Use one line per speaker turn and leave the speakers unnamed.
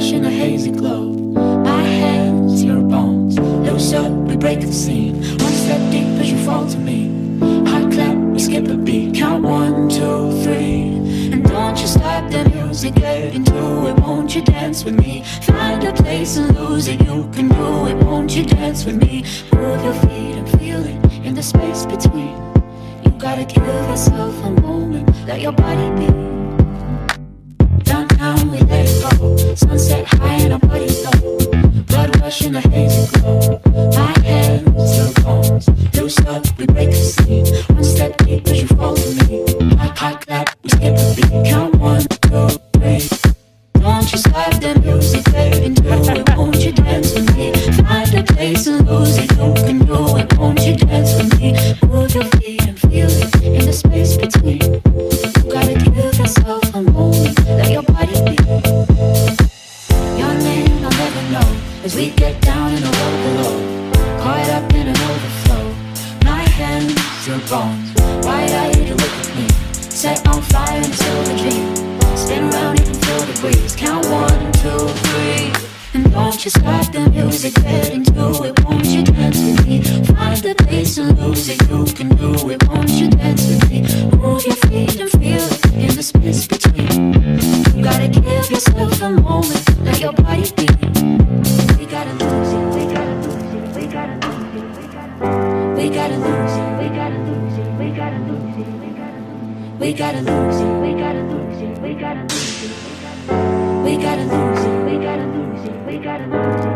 rush in a hazy glow. My hands, your bones, loose up, we break the scene. One step deep as you fall to me. Hot clap, we skip a beat. Count 1, 2, 3. And don't you stop the music, get into it. Won't you dance with me? Find a place and lose it. You can do it. Won't you dance with me? Move your feet and feel it in the space between. You gotta give yourself a moment. Let your body be. Downtown we let it go. Sunset high and our body low. Blood rush in a hazy glow. My hands, your bones, loose up, we break the scene. One step deep as you fall to me. Hot clap, we skip a beat. Count 1, 2, 3. Don't you stop the music, get into it. Won't you dance with me? Find a place and lose it. You can do it. Won't you dance with me? Move your feet and feel it in the space between. You gotta give yourself a moment. Let your body be. Your name I'll never know as we get down in the road below. Caught up in an overflow. My hands, your bones. Wide-eyed, you look at me. Set on fire in a silver dream. Spin around, you can feel the breeze. Count 1, 2, 3. And don't you stop the music, get into it. Won't you dance with me? Find the place and lose it. You can do it. Won't you dance with me? Move your feet and feel it in the space between. You gotta give yourself a moment. Let your body be. We gotta lose it. We gotta lose it. We gotta lose it. We gotta lose it. We gotta lose it. We gotta lose it. We gotta lose it. We gotta lose it. We gotta lose it. We gotta lose it. We gotta lose it. We gotta lose it.